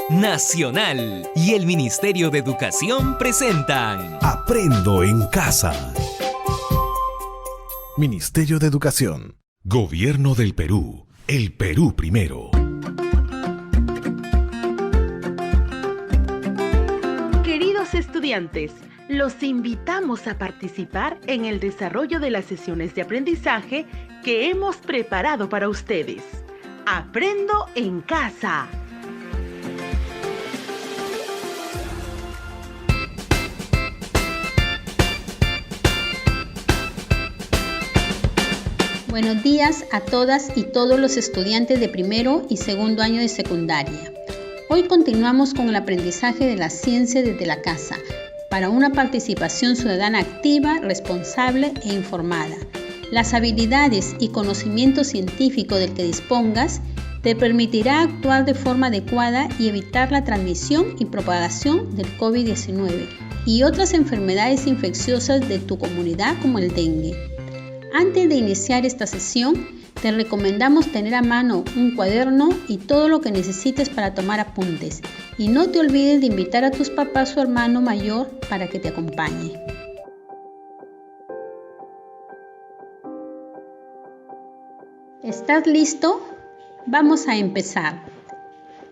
Nacional y el Ministerio de Educación presentan Aprendo en Casa. Ministerio de Educación. Gobierno del Perú. El Perú primero. Queridos estudiantes, los invitamos a participar en el desarrollo de las sesiones de aprendizaje que hemos preparado para ustedes. Aprendo en Casa. Buenos días a todas y todos los estudiantes de primero y segundo año de secundaria. Hoy continuamos con el aprendizaje de la ciencia desde la casa, para una participación ciudadana activa, responsable e informada. Las habilidades y conocimiento científico del que dispongas te permitirá actuar de forma adecuada y evitar la transmisión y propagación del COVID-19 y otras enfermedades infecciosas de tu comunidad como el dengue. Antes de iniciar esta sesión, te recomendamos tener a mano un cuaderno y todo lo que necesites para tomar apuntes. Y no te olvides de invitar a tus papás o hermano mayor para que te acompañe. ¿Estás listo? Vamos a empezar.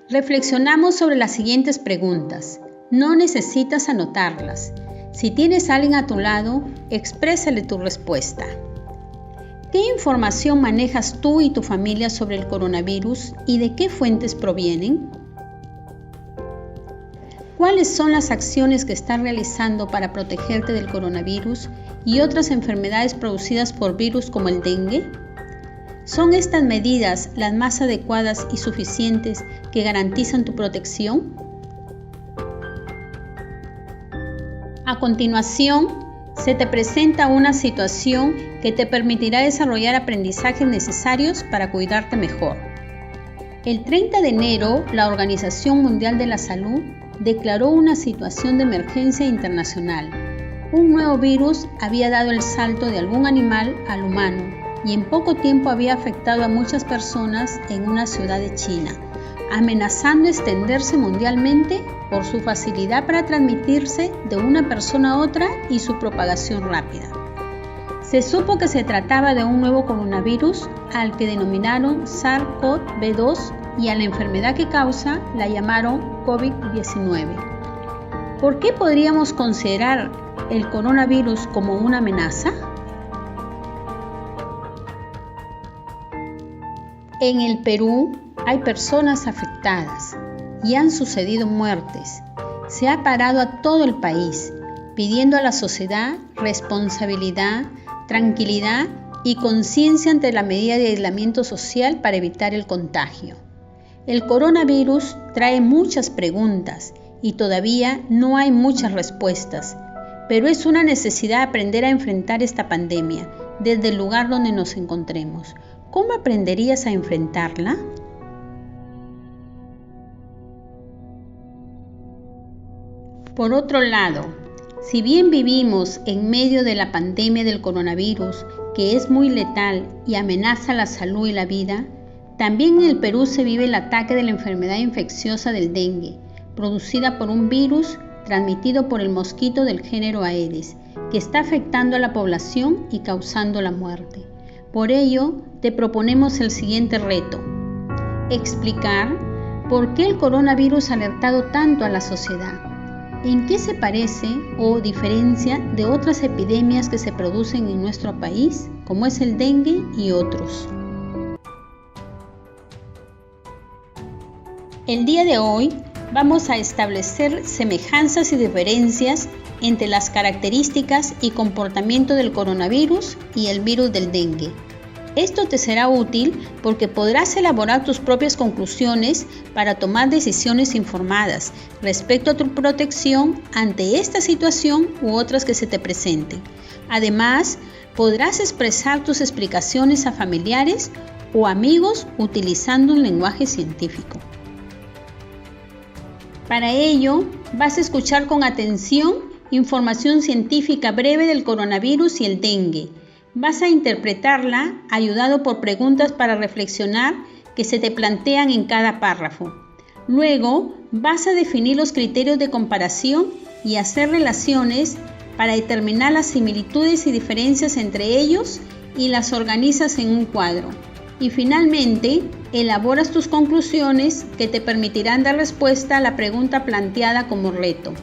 Reflexionamos sobre las siguientes preguntas. No necesitas anotarlas. Si tienes a alguien a tu lado, exprésale tu respuesta. ¿Qué información manejas tú y tu familia sobre el coronavirus y de qué fuentes provienen? ¿Cuáles son las acciones que estás realizando para protegerte del coronavirus y otras enfermedades producidas por virus como el dengue? ¿Son estas medidas las más adecuadas y suficientes que garantizan tu protección? A continuación, se te presenta una situación que te permitirá desarrollar aprendizajes necesarios para cuidarte mejor. El 30 de enero, la Organización Mundial de la Salud declaró una situación de emergencia internacional. Un nuevo virus había dado el salto de algún animal al humano y en poco tiempo había afectado a muchas personas en una ciudad de China, amenazando extenderse mundialmente por su facilidad para transmitirse de una persona a otra y su propagación rápida. Se supo que se trataba de un nuevo coronavirus al que denominaron SARS-CoV-2 y a la enfermedad que causa la llamaron COVID-19. ¿Por qué podríamos considerar el coronavirus como una amenaza? En el Perú hay personas afectadas y han sucedido muertes. Se ha parado a todo el país, pidiendo a la sociedad responsabilidad, tranquilidad y conciencia ante la medida de aislamiento social para evitar el contagio. El coronavirus trae muchas preguntas y todavía no hay muchas respuestas, pero es una necesidad aprender a enfrentar esta pandemia desde el lugar donde nos encontremos. ¿Cómo aprenderías a enfrentarla? Por otro lado, si bien vivimos en medio de la pandemia del coronavirus, que es muy letal y amenaza la salud y la vida, también en el Perú se vive el ataque de la enfermedad infecciosa del dengue, producida por un virus transmitido por el mosquito del género Aedes, que está afectando a la población y causando la muerte. Por ello, te proponemos el siguiente reto: explicar por qué el coronavirus ha alertado tanto a la sociedad. ¿En qué se parece o diferencia de otras epidemias que se producen en nuestro país, como es el dengue y otros? El día de hoy vamos a establecer semejanzas y diferencias entre las características y comportamiento del coronavirus y el virus del dengue. Esto te será útil porque podrás elaborar tus propias conclusiones para tomar decisiones informadas respecto a tu protección ante esta situación u otras que se te presenten. Además, podrás expresar tus explicaciones a familiares o amigos utilizando un lenguaje científico. Para ello, vas a escuchar con atención información científica breve del coronavirus y el dengue. Vas a interpretarla ayudado por preguntas para reflexionar que se te plantean en cada párrafo. Luego vas a definir los criterios de comparación y hacer relaciones para determinar las similitudes y diferencias entre ellos y las organizas en un cuadro. Y finalmente, elaboras tus conclusiones que te permitirán dar respuesta a la pregunta planteada como reto.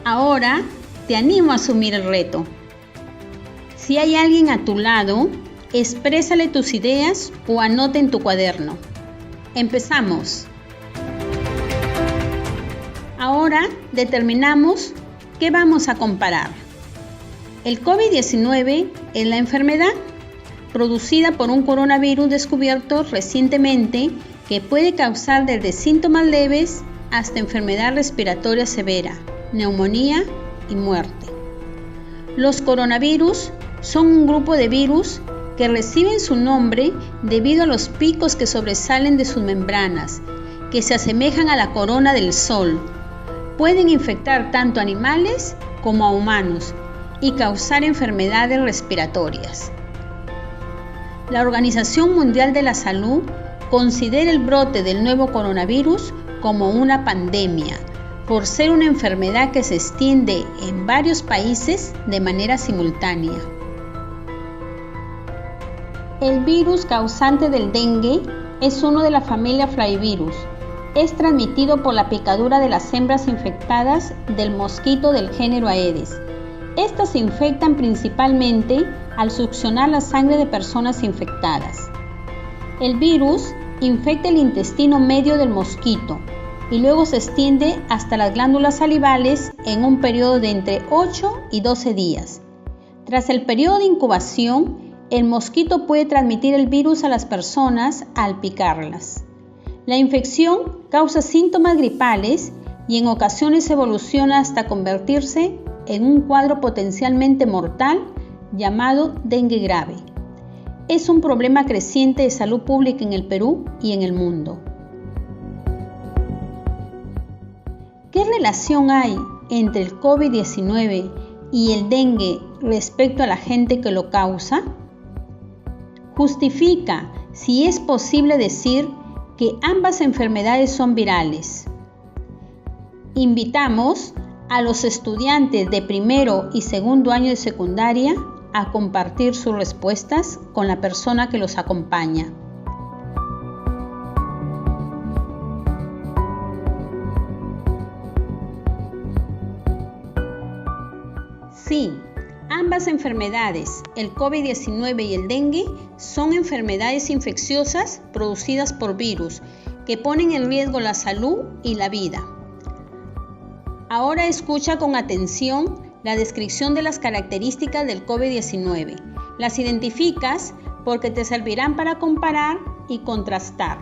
Ahora, te animo a asumir el reto. Si hay alguien a tu lado, exprésale tus ideas o anota en tu cuaderno. Empezamos. Ahora determinamos qué vamos a comparar. El COVID-19 es la enfermedad producida por un coronavirus descubierto recientemente que puede causar desde síntomas leves hasta enfermedad respiratoria severa, neumonía y muerte. Los coronavirus son un grupo de virus que reciben su nombre debido a los picos que sobresalen de sus membranas, que se asemejan a la corona del Sol. Pueden infectar tanto a animales como a humanos y causar enfermedades respiratorias. La Organización Mundial de la Salud considera el brote del nuevo coronavirus como una pandemia, por ser una enfermedad que se extiende en varios países de manera simultánea. El virus causante del dengue es uno de la familia Flavivirus. Es transmitido por la picadura de las hembras infectadas del mosquito del género Aedes. Estas se infectan principalmente al succionar la sangre de personas infectadas. El virus infecta el intestino medio del mosquito y luego se extiende hasta las glándulas salivales en un periodo de entre 8 y 12 días. Tras el periodo de incubación, el mosquito puede transmitir el virus a las personas al picarlas. La infección causa síntomas gripales y en ocasiones evoluciona hasta convertirse en un cuadro potencialmente mortal llamado dengue grave. Es un problema creciente de salud pública en el Perú y en el mundo. ¿Qué relación hay entre el COVID-19 y el dengue respecto a la gente que lo causa? Justifica si es posible decir que ambas enfermedades son virales. Invitamos a los estudiantes de primero y segundo año de secundaria a compartir sus respuestas con la persona que los acompaña. Sí, ambas enfermedades, el COVID-19 y el dengue, son enfermedades infecciosas producidas por virus que ponen en riesgo la salud y la vida. Ahora escucha con atención la descripción de las características del COVID-19. Las identificas porque te servirán para comparar y contrastar.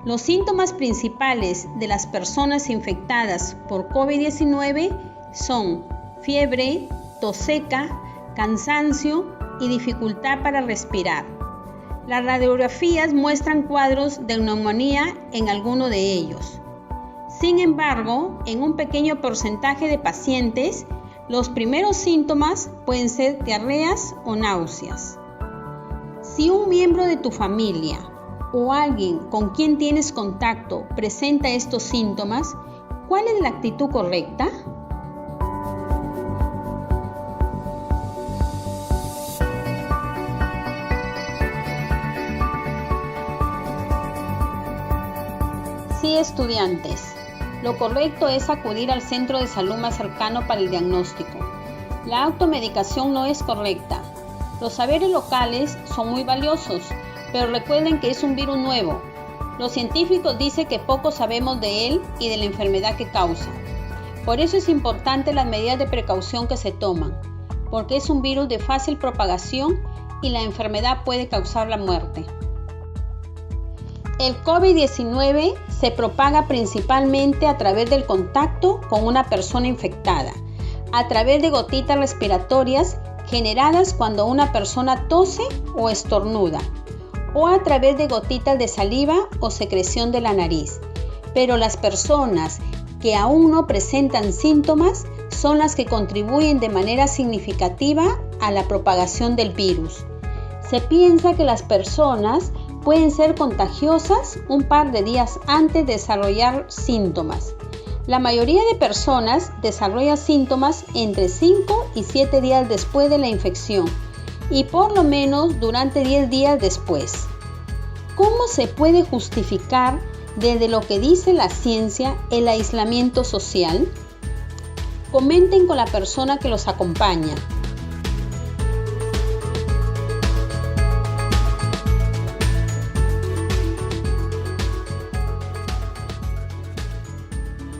Los síntomas principales de las personas infectadas por COVID-19 son fiebre, tos seca, cansancio y dificultad para respirar. Las radiografías muestran cuadros de neumonía en alguno de ellos. Sin embargo, en un pequeño porcentaje de pacientes, los primeros síntomas pueden ser diarreas o náuseas. Si un miembro de tu familia o alguien con quien tienes contacto presenta estos síntomas, ¿cuál es la actitud correcta? Sí, estudiantes. Lo correcto es acudir al centro de salud más cercano para el diagnóstico. La automedicación no es correcta. Los saberes locales son muy valiosos, pero recuerden que es un virus nuevo. Los científicos dicen que poco sabemos de él y de la enfermedad que causa. Por eso es importante las medidas de precaución que se toman, porque es un virus de fácil propagación y la enfermedad puede causar la muerte. El COVID-19 se propaga principalmente a través del contacto con una persona infectada, a través de gotitas respiratorias generadas cuando una persona tose o estornuda, o a través de gotitas de saliva o secreción de la nariz. Pero las personas que aún no presentan síntomas son las que contribuyen de manera significativa a la propagación del virus. Se piensa que las personas pueden ser contagiosas un par de días antes de desarrollar síntomas. La mayoría de personas desarrolla síntomas entre 5 y 7 días después de la infección y por lo menos durante 10 días después. ¿Cómo se puede justificar desde lo que dice la ciencia el aislamiento social? Comenten con la persona que los acompaña.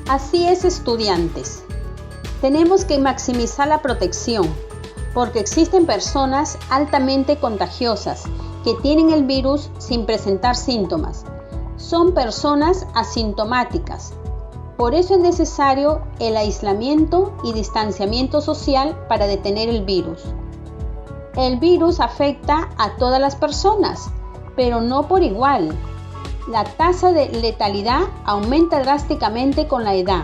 Así es, estudiantes. Tenemos que maximizar la protección, porque existen personas altamente contagiosas que tienen el virus sin presentar síntomas. Son personas asintomáticas. Por eso es necesario el aislamiento y distanciamiento social para detener el virus. El virus afecta a todas las personas, pero no por igual. La tasa de letalidad aumenta drásticamente con la edad,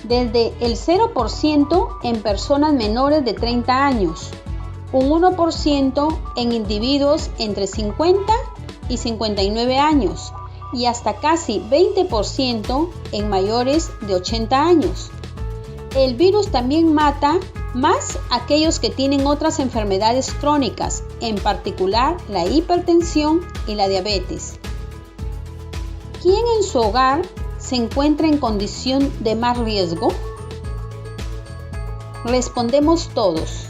desde el 0% en personas menores de 30 años, un 1% en individuos entre 50 y 59 años y hasta casi 20% en mayores de 80 años. El virus también mata más a aquellos que tienen otras enfermedades crónicas, en particular la hipertensión y la diabetes. ¿Quién en su hogar se encuentra en condición de más riesgo? Respondemos todos.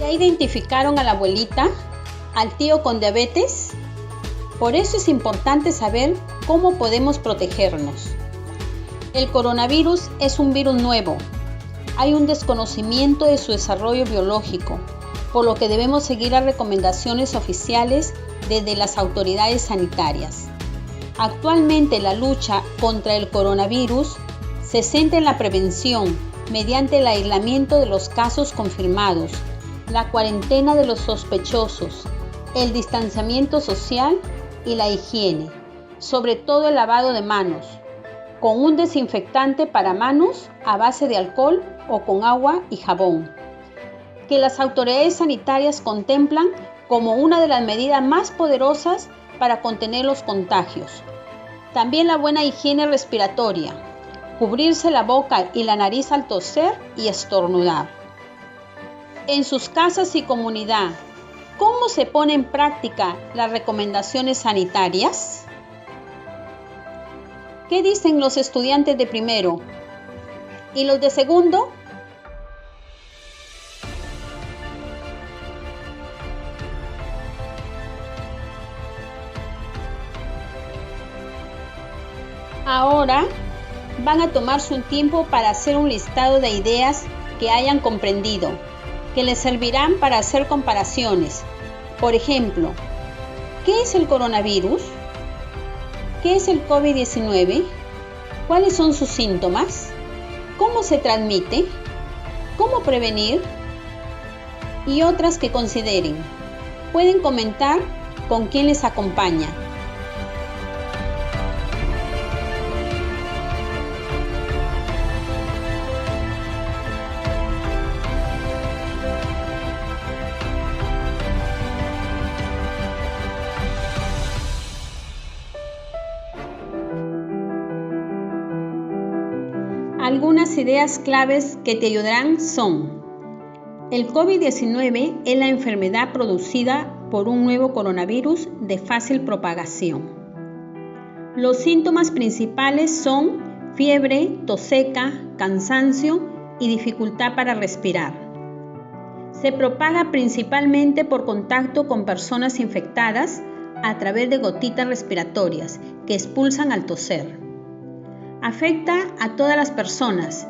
¿Ya identificaron a la abuelita, al tío con diabetes? Por eso es importante saber cómo podemos protegernos. El coronavirus es un virus nuevo. Hay un desconocimiento de su desarrollo biológico, por lo que debemos seguir las recomendaciones oficiales desde las autoridades sanitarias. Actualmente la lucha contra el coronavirus se centra en la prevención mediante el aislamiento de los casos confirmados, la cuarentena de los sospechosos, el distanciamiento social y la higiene, sobre todo el lavado de manos, con un desinfectante para manos a base de alcohol o con agua y jabón, que las autoridades sanitarias contemplan como una de las medidas más poderosas para contener los contagios. También la buena higiene respiratoria, cubrirse la boca y la nariz al toser y estornudar. En sus casas y comunidad, ¿cómo se pone en práctica las recomendaciones sanitarias? ¿Qué dicen los estudiantes de primero? ¿Y los de segundo? Ahora van a tomarse un tiempo para hacer un listado de ideas que hayan comprendido, que les servirán para hacer comparaciones. Por ejemplo, ¿qué es el coronavirus? ¿Qué es el COVID-19? ¿Cuáles son sus síntomas? ¿Cómo se transmite? ¿Cómo prevenir? Y otras que consideren. Pueden comentar con quién les acompaña. Algunas ideas claves que te ayudarán son: el COVID-19 es la enfermedad producida por un nuevo coronavirus de fácil propagación. Los síntomas principales son fiebre, tos seca, cansancio y dificultad para respirar. Se propaga principalmente por contacto con personas infectadas a través de gotitas respiratorias que expulsan al toser. Afecta a todas las personas,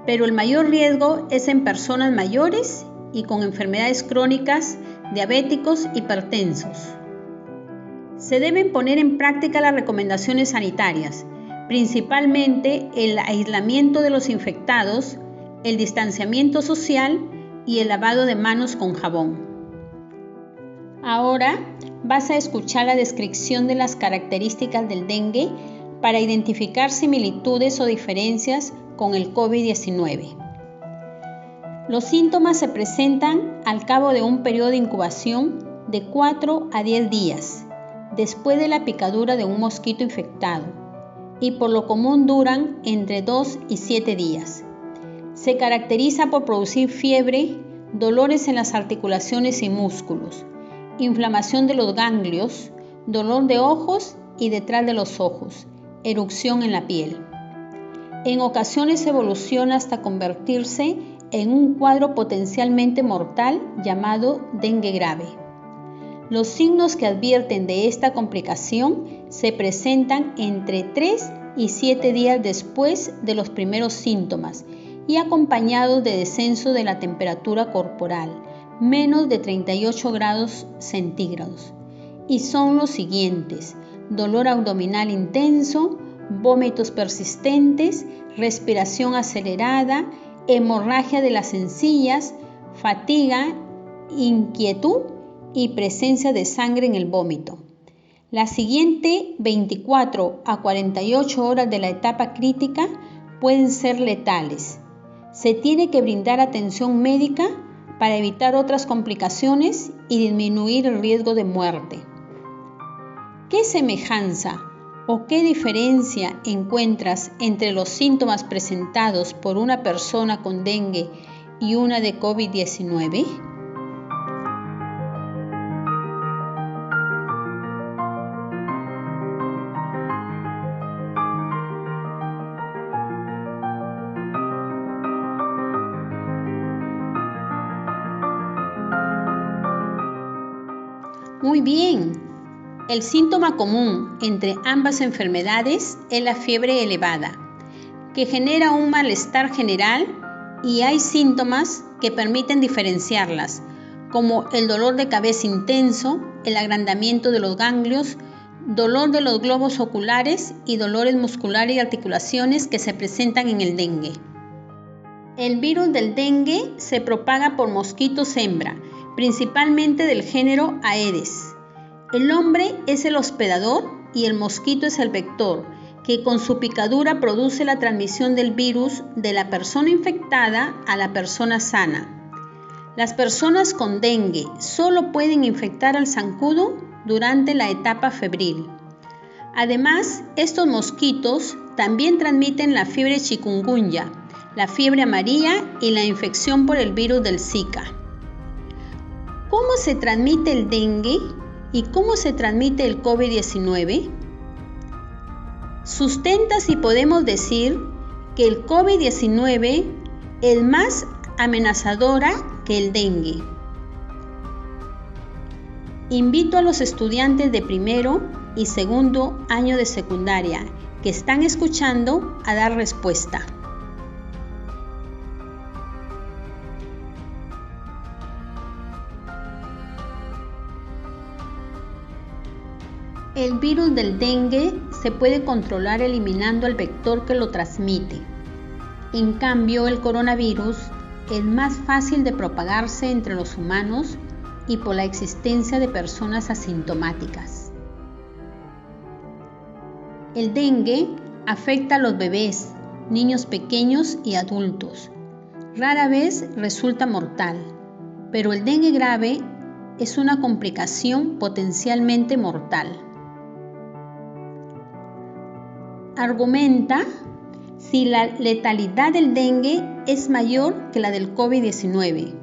pero el mayor riesgo es en personas mayores y con enfermedades crónicas, diabéticos, hipertensos. Se deben poner en práctica las recomendaciones sanitarias, principalmente el aislamiento de los infectados, el distanciamiento social y el lavado de manos con jabón. Ahora vas a escuchar la descripción de las características del dengue para identificar similitudes o diferencias con el COVID-19. Los síntomas se presentan al cabo de un periodo de incubación de 4 a 10 días después de la picadura de un mosquito infectado y por lo común duran entre 2 y 7 días. Se caracteriza por producir fiebre, dolores en las articulaciones y músculos, inflamación de los ganglios, dolor de ojos y detrás de los ojos, erupción en la piel. En ocasiones evoluciona hasta convertirse en un cuadro potencialmente mortal llamado dengue grave. Los signos que advierten de esta complicación se presentan entre 3 y 7 días después de los primeros síntomas y acompañados de descenso de la temperatura corporal, menos de 38 grados centígrados. Y son los siguientes: dolor abdominal intenso, vómitos persistentes, respiración acelerada, hemorragia de las encías, fatiga, inquietud y presencia de sangre en el vómito. La siguiente 24 a 48 horas de la etapa crítica pueden ser letales. Se tiene que brindar atención médica para evitar otras complicaciones y disminuir el riesgo de muerte. ¿Qué semejanza o qué diferencia encuentras entre los síntomas presentados por una persona con dengue y una de COVID-19? Muy bien. El síntoma común entre ambas enfermedades es la fiebre elevada, que genera un malestar general, y hay síntomas que permiten diferenciarlas, como el dolor de cabeza intenso, el agrandamiento de los ganglios, dolor de los globos oculares y dolores musculares y articulaciones que se presentan en el dengue. El virus del dengue se propaga por mosquitos hembra, principalmente del género Aedes. El hombre es el hospedador y el mosquito es el vector, que con su picadura produce la transmisión del virus de la persona infectada a la persona sana. Las personas con dengue solo pueden infectar al zancudo durante la etapa febril. Además, estos mosquitos también transmiten la fiebre chikungunya, la fiebre amarilla y la infección por el virus del Zika. ¿Cómo se transmite el dengue y cómo se transmite el COVID-19? Sustenta si podemos decir que el COVID-19 es más amenazadora que el dengue. Invito a los estudiantes de primero y segundo año de secundaria que están escuchando a dar respuesta. El virus del dengue se puede controlar eliminando al vector que lo transmite. En cambio, el coronavirus es más fácil de propagarse entre los humanos y por la existencia de personas asintomáticas. El dengue afecta a los bebés, niños pequeños y adultos. Rara vez resulta mortal, pero el dengue grave es una complicación potencialmente mortal. Argumenta si la letalidad del dengue es mayor que la del COVID-19.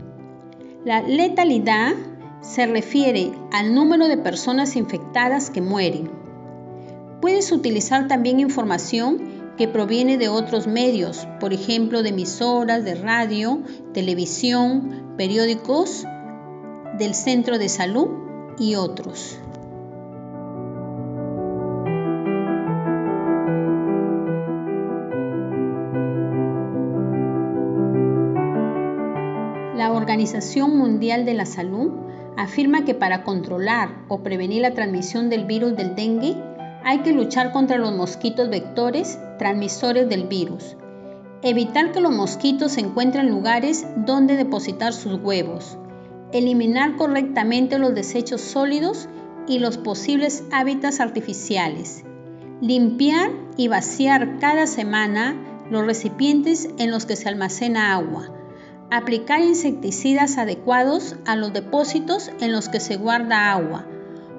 La letalidad se refiere al número de personas infectadas que mueren. Puedes utilizar también información que proviene de otros medios, por ejemplo, de emisoras de radio, televisión, periódicos, del centro de salud y otros. La Organización Mundial de la Salud afirma que para controlar o prevenir la transmisión del virus del dengue hay que luchar contra los mosquitos vectores transmisores del virus, evitar que los mosquitos encuentren lugares donde depositar sus huevos, eliminar correctamente los desechos sólidos y los posibles hábitats artificiales, limpiar y vaciar cada semana los recipientes en los que se almacena agua, aplicar insecticidas adecuados a los depósitos en los que se guarda agua,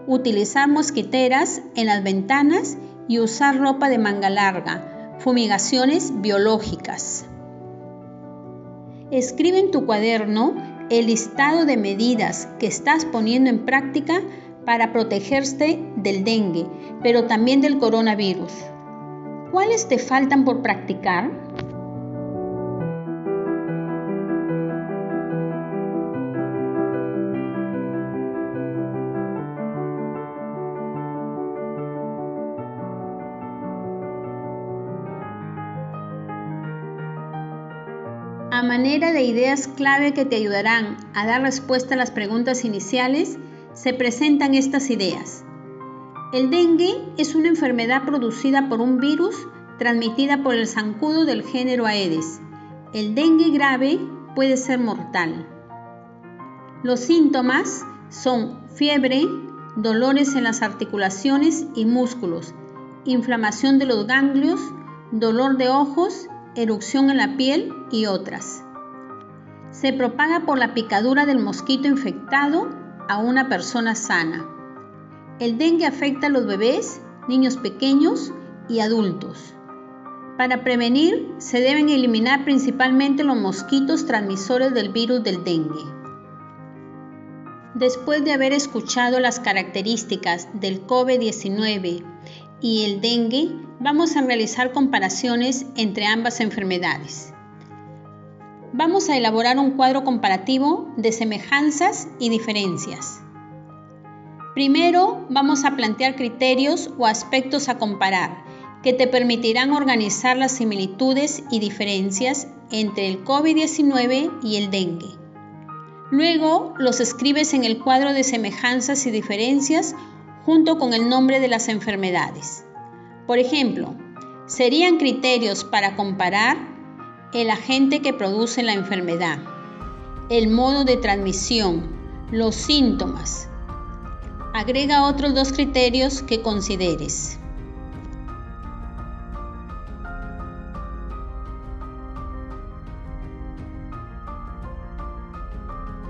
utilizar mosquiteras en las ventanas y usar ropa de manga larga, fumigaciones biológicas. Escribe en tu cuaderno el listado de medidas que estás poniendo en práctica para protegerte del dengue, pero también del coronavirus. ¿Cuáles te faltan por practicar? A manera de ideas clave que te ayudarán a dar respuesta a las preguntas iniciales, se presentan estas ideas. El dengue es una enfermedad producida por un virus transmitida por el zancudo del género Aedes. El dengue grave puede ser mortal. Los síntomas son fiebre, dolores en las articulaciones y músculos, inflamación de los ganglios, dolor de ojos, erupción en la piel y otras. Se propaga por la picadura del mosquito infectado a una persona sana. El dengue afecta a los bebés, niños pequeños y adultos. Para prevenir, se deben eliminar principalmente los mosquitos transmisores del virus del dengue. Después de haber escuchado las características del COVID-19 y el dengue, vamos a realizar comparaciones entre ambas enfermedades. Vamos a elaborar un cuadro comparativo de semejanzas y diferencias. Primero, vamos a plantear criterios o aspectos a comparar que te permitirán organizar las similitudes y diferencias entre el COVID-19 y el dengue. Luego, los escribes en el cuadro de semejanzas y diferencias junto con el nombre de las enfermedades. Por ejemplo, serían criterios para comparar el agente que produce la enfermedad, el modo de transmisión, los síntomas. Agrega otros 2 criterios que consideres.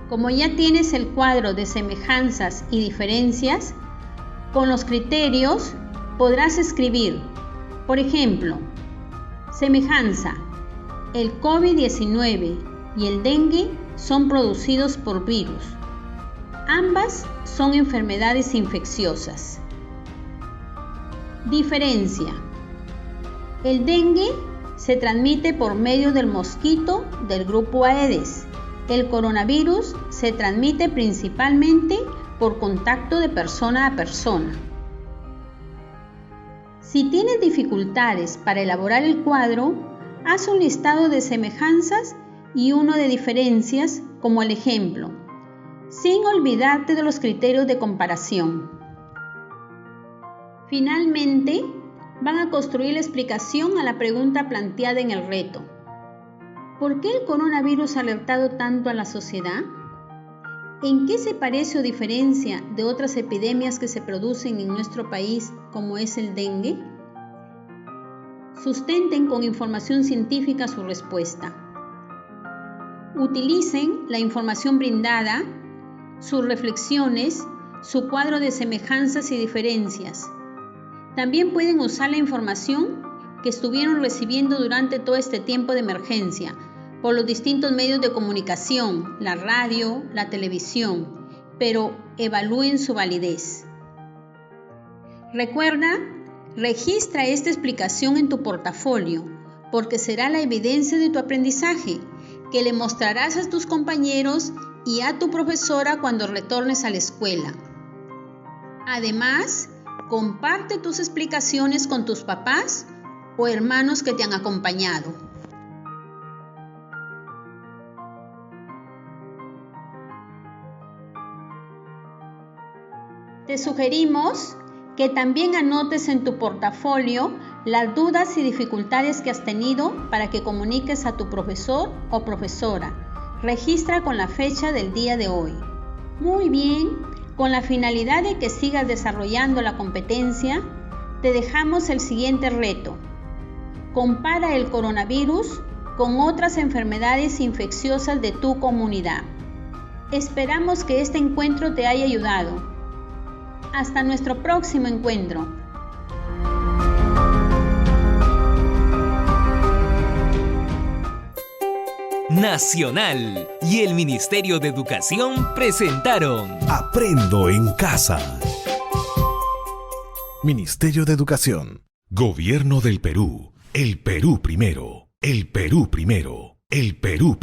Como ya tienes el cuadro de semejanzas y diferencias, con los criterios podrás escribir, por ejemplo, semejanza. El COVID-19 y el dengue son producidos por virus. Ambas son enfermedades infecciosas. Diferencia. El dengue se transmite por medio del mosquito del grupo Aedes. El coronavirus se transmite principalmente por contacto de persona a persona. Si tienes dificultades para elaborar el cuadro, haz un listado de semejanzas y uno de diferencias como el ejemplo, sin olvidarte de los criterios de comparación. Finalmente, van a construir la explicación a la pregunta planteada en el reto. ¿Por qué el coronavirus ha alertado tanto a la sociedad? ¿En qué se parece o diferencia de otras epidemias que se producen en nuestro país, como es el dengue? Sustenten con información científica su respuesta. Utilicen la información brindada, sus reflexiones, su cuadro de semejanzas y diferencias. También pueden usar la información que estuvieron recibiendo durante todo este tiempo de emergencia por los distintos medios de comunicación, la radio, la televisión, pero evalúen su validez. Recuerda, registra esta explicación en tu portafolio, porque será la evidencia de tu aprendizaje que le mostrarás a tus compañeros y a tu profesora cuando retornes a la escuela. Además, comparte tus explicaciones con tus papás o hermanos que te han acompañado. Te sugerimos que también anotes en tu portafolio las dudas y dificultades que has tenido para que comuniques a tu profesor o profesora. Registra con la fecha del día de hoy. Muy bien, con la finalidad de que sigas desarrollando la competencia, te dejamos el siguiente reto. Compara el coronavirus con otras enfermedades infecciosas de tu comunidad. Esperamos que este encuentro te haya ayudado. Hasta nuestro próximo encuentro. Nacional y el Ministerio de Educación presentaron Aprendo en casa. Ministerio de Educación. Gobierno del Perú. El Perú primero. El Perú primero. El Perú primero.